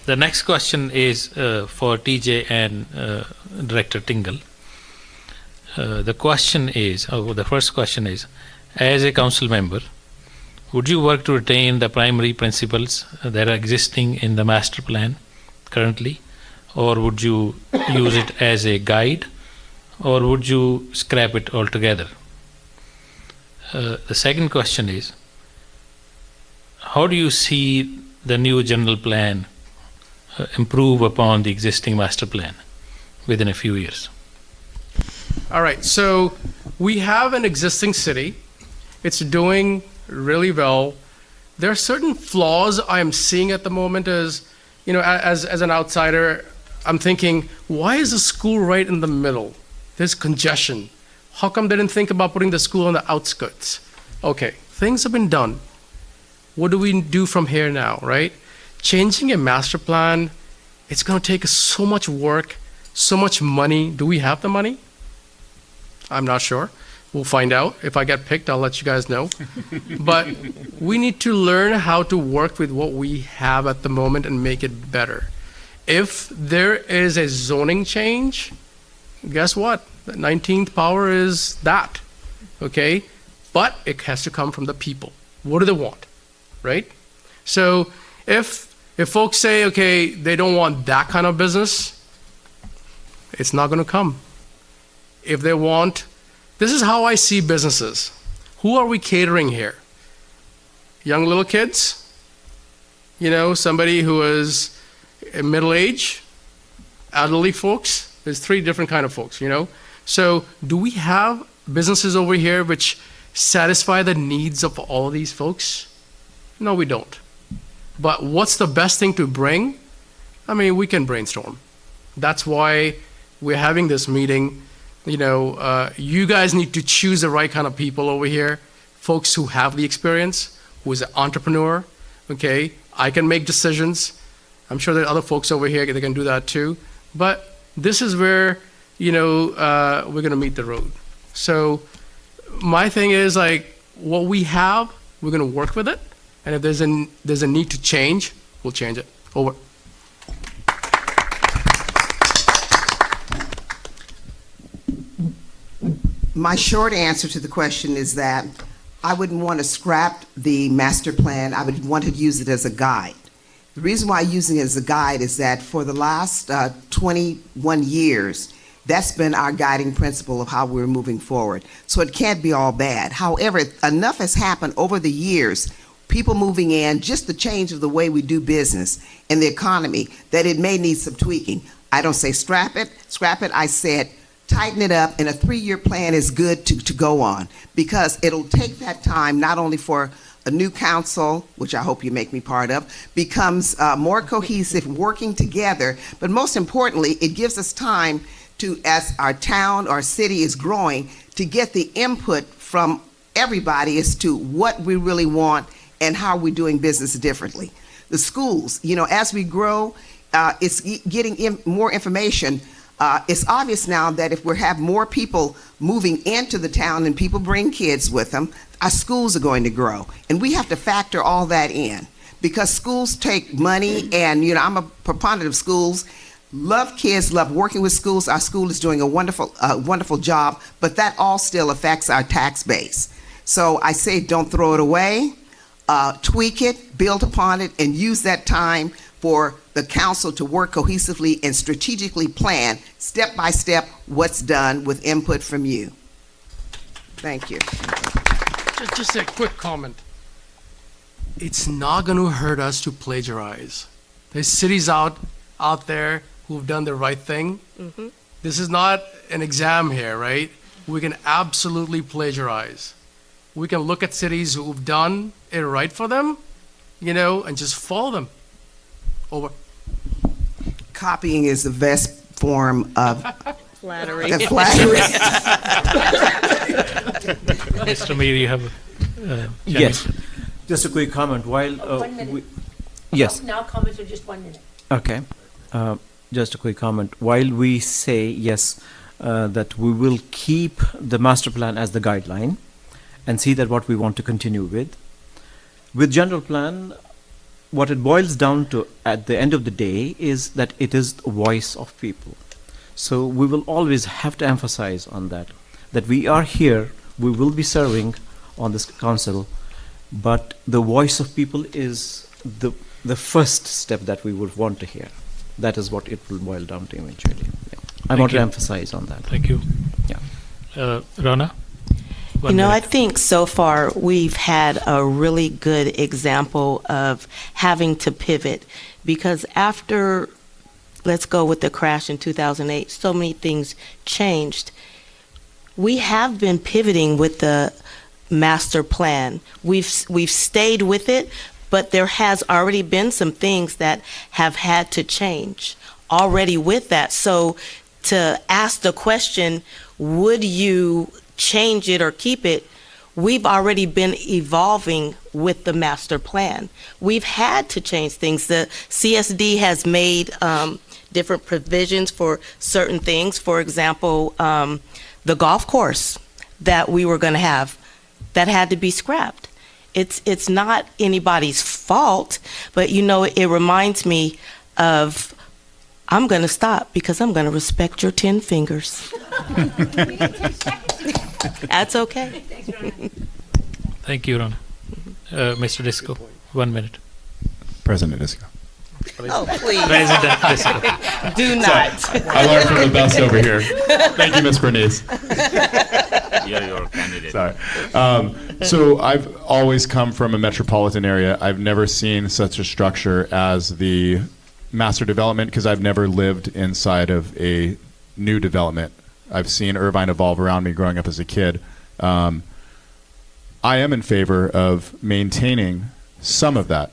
The next question is for TJ and Director Tingle. The first question is, as a council member, would you work to retain the primary principles that are existing in the master plan currently, or would you use it as a guide, or would you scrap it altogether? The second question is, how do you see the new general plan improve upon the existing master plan within a few years? All right, so we have an existing city. It's doing really well. There are certain flaws I'm seeing at the moment as an outsider, I'm thinking, why is the school right in the middle? There's congestion. How come they didn't think about putting the school on the outskirts? Okay, things have been done. What do we do from here now, right? Changing a master plan, it's gonna take so much work, so much money. Do we have the money? I'm not sure. We'll find out. If I get picked, I'll let you guys know. But we need to learn how to work with what we have at the moment and make it better. If there is a zoning change, guess what? The 19th power is that, okay? But it has to come from the people. What do they want, right? So if folks say, okay, they don't want that kind of business, it's not gonna come. If they want, this is how I see businesses. Who are we catering here? Young little kids? Somebody who is middle age? Elderly folks? There's 3 different kind of folks, So do we have businesses over here which satisfy the needs of all these folks? No, we don't. But what's the best thing to bring? I mean, we can brainstorm. That's why we're having this meeting. You guys need to choose the right kind of people over here, folks who have the experience, who is an entrepreneur, okay? I can make decisions. I'm sure there are other folks over here that can do that too. But this is where, we're gonna meet the road. So my thing is what we have, we're gonna work with it. And if there's a need to change, we'll change it. Over. My short answer to the question is that I wouldn't want to scrap the master plan. I would want to use it as a guide. The reason why I'm using it as a guide is that for the last 21 years, that's been our guiding principle of how we're moving forward. So it can't be all bad. However, enough has happened over the years, people moving in, just the change of the way we do business and the economy, that it may need some tweaking. I don't say scrap it. I said tighten it up, and a 3-year plan is good to go on, because it'll take that time not only for a new council, which I hope you make me part of, becomes more cohesive, working together, but most importantly, it gives us time to, as our town or city is growing, to get the input from everybody as to what we really want and how we're doing business differently. The schools, as we grow, it's getting more information. It's obvious now that if we have more people moving into the town and people bring kids with them, our schools are going to grow. And we have to factor all that in, because schools take money, and I'm a proponent of schools. Love kids, love working with schools. Our school is doing a wonderful job, but that all still affects our tax base. So I say don't throw it away, tweak it, build upon it, and use that time for the council to work cohesively and strategically plan step by step what's done with input from you. Thank you. Just a quick comment. It's not going to hurt us to plagiarize. There's cities out there who've done the right thing. Mm-hmm. This is not an exam here, right? We can absolutely plagiarize. We can look at cities who've done it right for them, and just follow them. Over. Copying is the best form of Flattery. Mr. Meir, you have Yes, just a quick comment. While 1 minute. yes, Now comments are just 1 minute. okay, just a quick comment. While we say yes, that we will keep the master plan as the guideline and see that what we want to continue with general plan, what it boils down to at the end of the day is that it is the voice of people. So we will always have to emphasize on that we are here, we will be serving on this council, but the voice of people is the first step that we would want to hear. That is what it will boil down to eventually. Yeah. I want to emphasize on that. Thank you. Yeah. Rana? You know, I think so far we've had a really good example of having to pivot, because after, let's go with the crash in 2008, so many things changed. We have been pivoting with the master plan. We've stayed with it, but there has already been some things that have had to change already with that. So to ask the question, would you change it or keep it? We've already been evolving with the master plan. We've had to change things. The CSD has made different provisions for certain things. For example, the golf course that we were going to have, that had to be scrapped. It's not anybody's fault, but you know, it reminds me of, I'm going to stop because I'm going to respect your 10 fingers. That's okay. Thank you, Rana. Mr. Disco, 1 minute. President Disco. Oh, please. President Disco. Do not. I learned from the best over here. Thank you, Ms. Bernice. You're your candidate. Sorry. So I've always come from a metropolitan area. I've never seen such a structure as the master development because I've never lived inside of a new development. I've seen Irvine evolve around me growing up as a kid. I am in favor of maintaining some of that,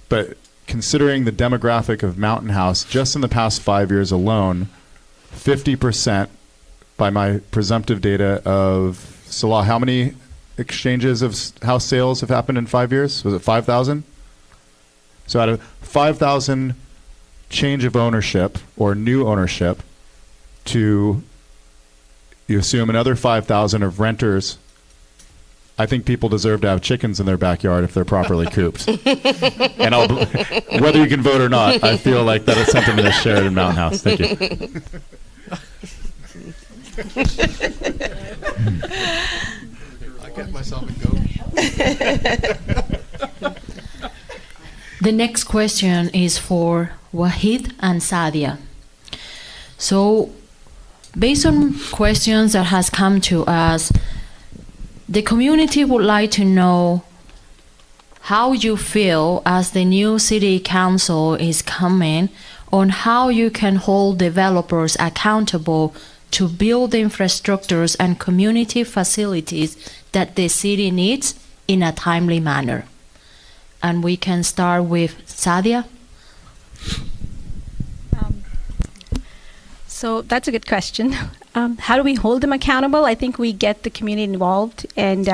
but considering the demographic of Mountain House, just in the past 5 years alone, 50% by my presumptive data of Salah, how many exchanges of house sales have happened in 5 years? Was it 5,000? So out of 5,000 change of ownership or new ownership to, you assume, another 5,000 of renters, I think people deserve to have chickens in their backyard if they're properly cooped. And whether you can vote or not, I feel like that sentiment is shared in Mountain House. Thank you. I get myself a goat. The next question is for Wahid and Sadia. So, based on questions that has come to us, the community would like to know how you feel as the new city council is coming on how you can hold developers accountable to build the infrastructures and community facilities that the city needs in a timely manner. And we can start with Sadia. So that's a good question. How do we hold them accountable? I think we get the community involved and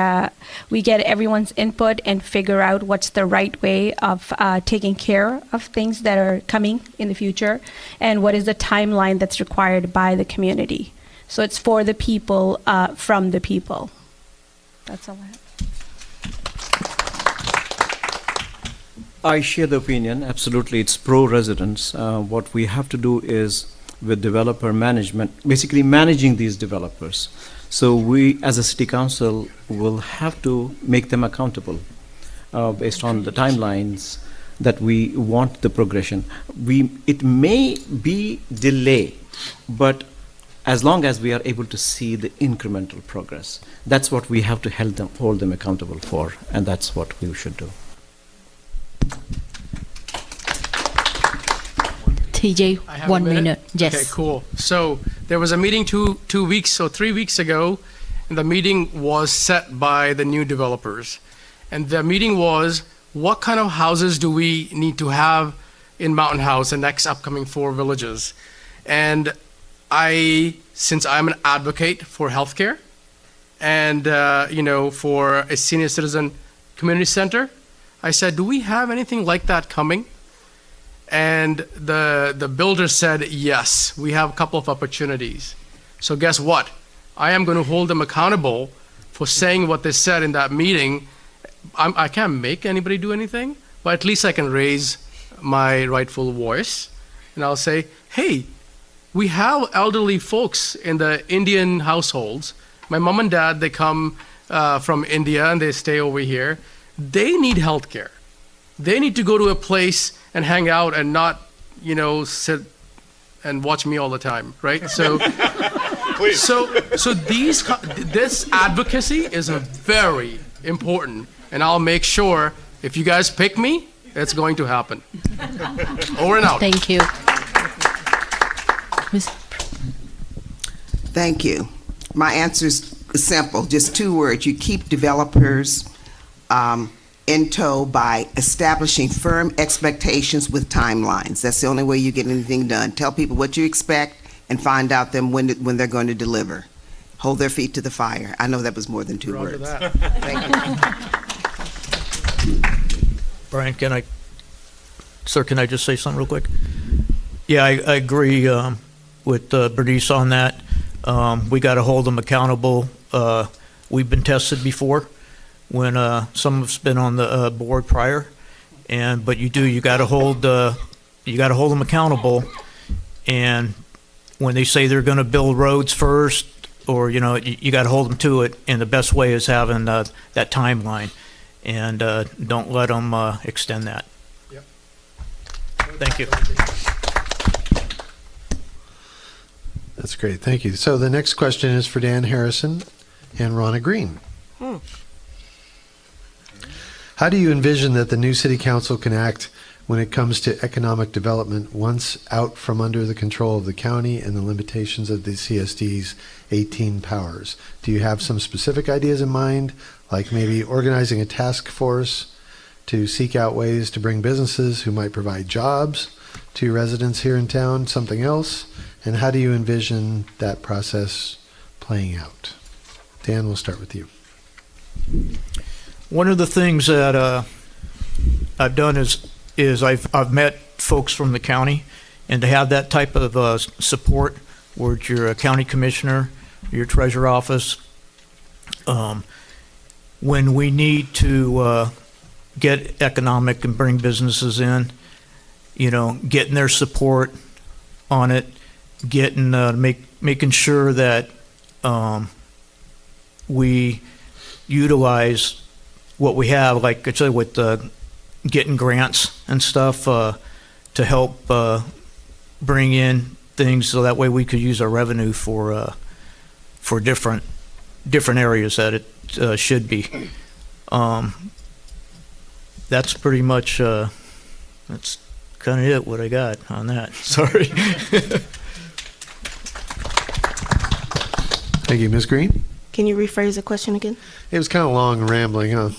we get everyone's input and figure out what's the right way of taking care of things that are coming in the future and what is the timeline that's required by the community. So it's for the people, from the people. That's all I have. I share the opinion. Absolutely, it's pro-residents. What we have to do is with developer management, basically managing these developers. So we, as a city council, will have to make them accountable based on the timelines that we want the progression. It may be delay, but as long as we are able to see the incremental progress, that's what we have to hold them accountable for, and that's what we should do. TJ, I have 1 a minute? minute. Yes. Okay, cool. So there was a meeting 3 weeks ago, and the meeting was set by the new developers. And the meeting was, what kind of houses do we need to have in Mountain House, the next upcoming 4 villages? And since I'm an advocate for healthcare and, for a senior citizen community center, I said, do we have anything like that coming? And the builder said, yes, we have a couple of opportunities. So guess what? I am going to hold them accountable for saying what they said in that meeting. I can't make anybody do anything, but at least I can raise my rightful voice, and I'll say, hey, we have elderly folks in the Indian households. My mom and dad, they come from India and they stay over here. They need health care. They need to go to a place and hang out and not, sit and watch me all the time, right? So, this advocacy is a very important, and I'll make sure if you guys pick me, it's going to happen. Over and out. Thank you. Miss- Thank you. My answer is simple, just 2 words. You keep developers in tow by establishing firm expectations with timelines. That's the only way you get anything done. Tell people what you expect and find out them when they're going to deliver. Hold their feet to the fire. I know that was more than 2 Roger words. that. Thank you. Brian, sir, can I just say something real quick? Yeah, I agree with Bernice on that. We got to hold them accountable. We've been tested before when some of us been on the board prior, but you got to hold them accountable. And when they say they're going to build roads first, or you got to hold them to it. And the best way is having that timeline, and don't let them extend that. Yep. Thank you. That's great. Thank you. So the next question is for Dan Harrison and Ronna Green. How do you envision that the new city council can act when it comes to economic development once out from under the control of the county and the limitations of the CSD's 18 powers? Do you have some specific ideas in mind, like maybe organizing a task force to seek out ways to bring businesses who might provide jobs to residents here in town, something else? And how do you envision that process playing out? Dan, we'll start with you. One of the things that I've done is I've met folks from the county, and to have that type of support, where it's your county commissioner, your treasurer office, when we need to get economic and bring businesses in, getting their support on it, making sure that we utilize what we have, like I said, with getting grants and stuff to help bring in things, so that way we could use our revenue for different areas that it should be. That's pretty much that's kind of it. What I got on that. Sorry. Thank you. Ms. Green? Can you rephrase the question again? It was kind of long and rambling, huh?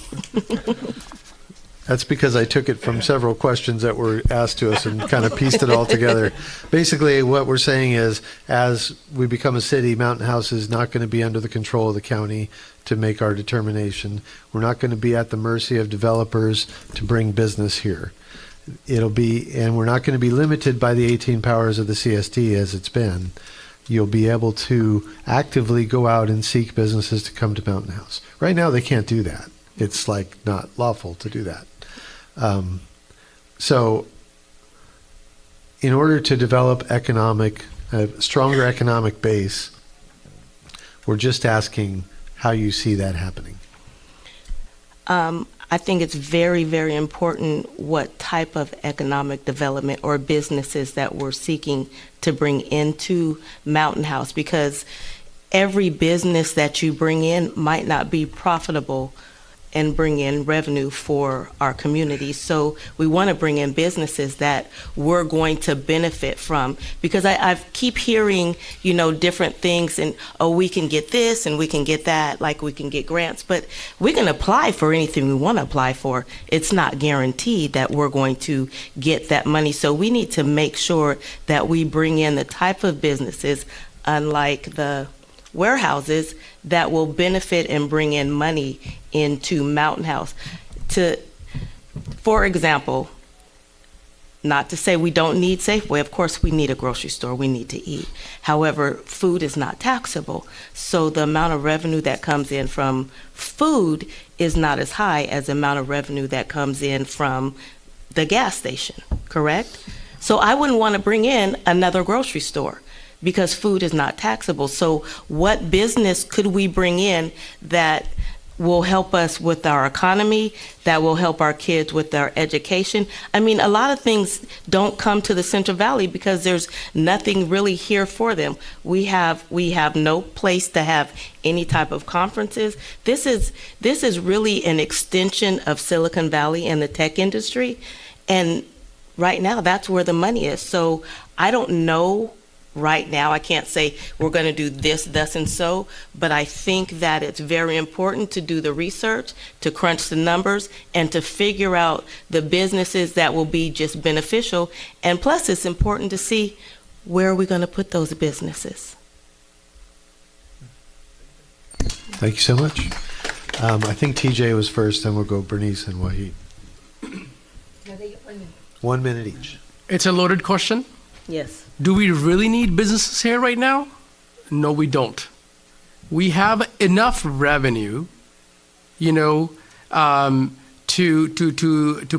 That's because I took it from several questions that were asked to us and kind of pieced it all together. Basically, what we're saying is, as we become a city, Mountain House is not going to be under the control of the county to make our determination. We're not going to be at the mercy of developers to bring business here. And we're not going to be limited by the 18 powers of the CSD as it's been. You'll be able to actively go out and seek businesses to come to Mountain House. Right now, they can't do that. It's like not lawful to do that. So in order to develop a stronger economic base, we're just asking how you see that happening. I think it's very, very important what type of economic development or businesses that we're seeking to bring into Mountain House, because every business that you bring in might not be profitable and bring in revenue for our community. So we want to bring in businesses that we're going to benefit from, because I keep hearing, different things, and we can get this and we can get that, like we can get grants, but we can apply for anything we want to apply for. It's not guaranteed that we're going to get that money. So we need to make sure that we bring in the type of businesses, unlike the warehouses, that will benefit and bring in money into Mountain House. For example, Not to say we don't need Safeway. Of course, we need a grocery store. We need to eat. However, food is not taxable. So the amount of revenue that comes in from food is not as high as the amount of revenue that comes in from the gas station, correct? So I wouldn't want to bring in another grocery store because food is not taxable. So what business could we bring in that will help us with our economy, that will help our kids with their education? I mean, a lot of things don't come to the Central Valley because there's nothing really here for them. We have no place to have any type of conferences. This is really an extension of Silicon Valley and the tech industry. And right now, that's where the money is. So I don't know right now. I can't say we're going to do this, thus, and so, but I think that it's very important to do the research, to crunch the numbers, and to figure out the businesses that will be just beneficial. And plus, it's important to see where are we going to put those businesses. Thank you so much. I think TJ was first, then we'll go Bernice and Wahid. 1 minute each. It's a loaded question. Yes. Do we really need businesses here right now? No, we don't. We have enough revenue, to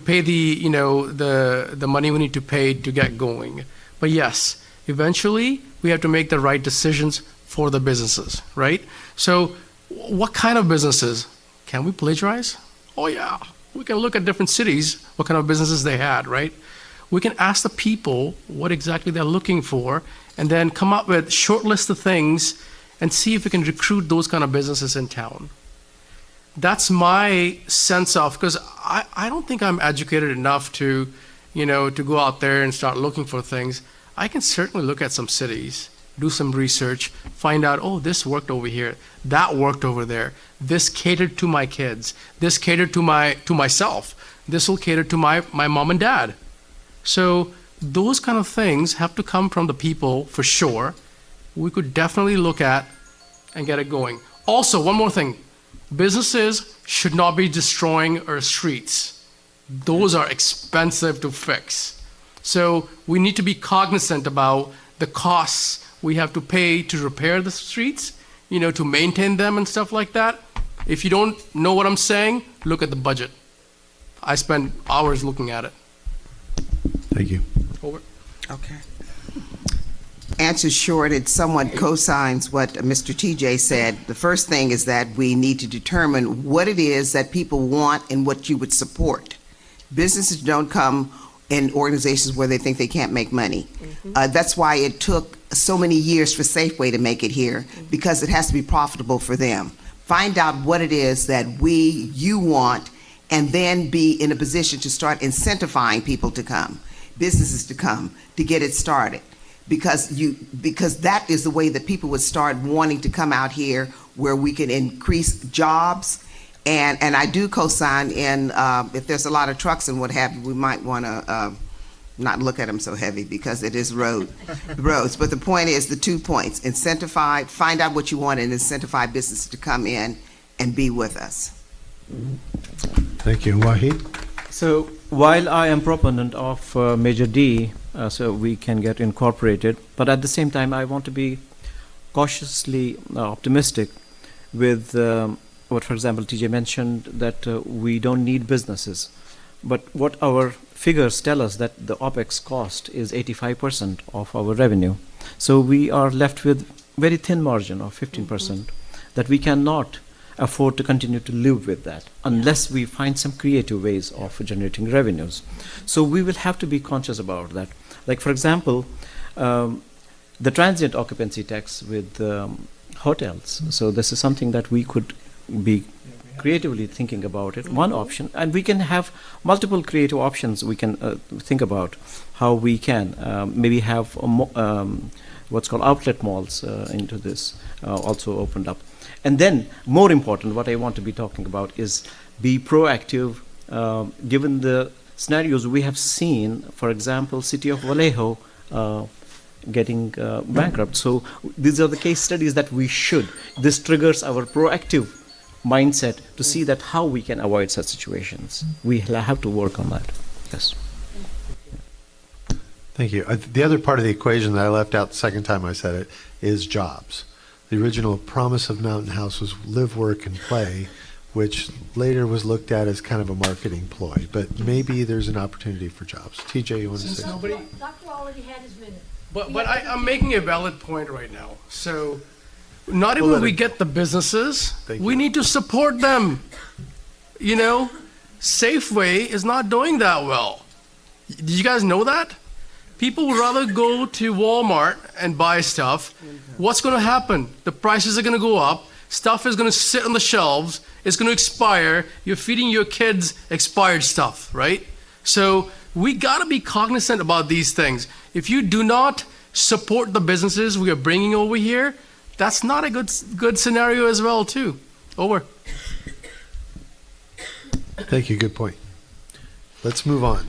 pay the money we need to pay to get going. But yes, eventually we have to make the right decisions for the businesses, right? So what kind of businesses? Can we plagiarize? Oh yeah, we can look at different cities, what kind of businesses they had, right? We can ask the people what exactly they're looking for and then come up with a short list of things and see if we can recruit those kind of businesses in town. That's my sense of, because I don't think I'm educated enough to go out there and start looking for things. I can certainly look at some cities, do some research, find out, oh, this worked over here, that worked over there, this catered to my kids, this catered to myself, this will cater to my mom and dad. So those kind of things have to come from the people for sure. We could definitely look at and get it going. Also, one more thing, businesses should not be destroying our streets. Those are expensive to fix. So we need to be cognizant about the costs we have to pay to repair the streets, to maintain them and stuff like that. If you don't know what I'm saying, look at the budget. I spend hours looking at it. Thank you. Over. Okay. Answer short, it somewhat co-signs what Mr. TJ said. The first thing is that we need to determine what it is that people want and what you would support. Businesses don't come in organizations where they think they can't make money. That's why it took so many years for Safeway to make it here, because it has to be profitable for them. Find out what it is that you want, and then be in a position to start incentivizing people to come, businesses to come, to get it started. Because that is the way that people would start wanting to come out here, where we can increase jobs. And I do co-sign in, if there's a lot of trucks and what have you, we might want to not look at them so heavy because it is roads. But the point is the 2 points: incentivize, find out what you want, and incentivize businesses to come in and be with us. Thank you. Wahid? So while I am proponent of Major D, so we can get incorporated, but at the same time I want to be cautiously optimistic with what, for example, TJ mentioned, that we don't need businesses. But what our figures tell us that the OPEX cost is 85% of our revenue. So we are left with very thin margin of 15% that we cannot afford to continue to live with that unless we find some creative ways of generating revenues. So we will have to be conscious about that. Like, for example, the transient occupancy tax with hotels. So this is something that we could be creatively thinking about it. One option, and we can have multiple creative options. We can think about how we can maybe have what's called outlet malls into this also opened up. And then, more important, what I want to be talking about is be proactive, given the scenarios we have seen. For example, city of Vallejo getting bankrupt. So these are the case studies that we should. This triggers our proactive mindset to see that how we can avoid such situations. We have to work on that. Yes. Thank you. The other part of the equation that I left out the second time I said it is jobs. The original promise of Mountain House was live, work, and play, which later was looked at as kind of a marketing ploy. But maybe there's an opportunity for jobs. TJ, you want to say something? Doctor already had his minute. But I'm making a valid point right now. So not We'll even let we it- get the businesses, Thank we you. need to support them. You know, Safeway is not doing that well. Did you guys know that? People would rather go to Walmart and buy stuff. What's going to happen? The prices are going to go up. Stuff is going to sit on the shelves. It's going to expire. You're feeding your kids expired stuff, right? So we got to be cognizant about these things. If you do not support the businesses we are bringing over here, that's not a good scenario as well, too. Over. Thank you. Good point. Let's move on.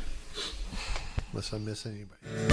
Unless I miss anybody.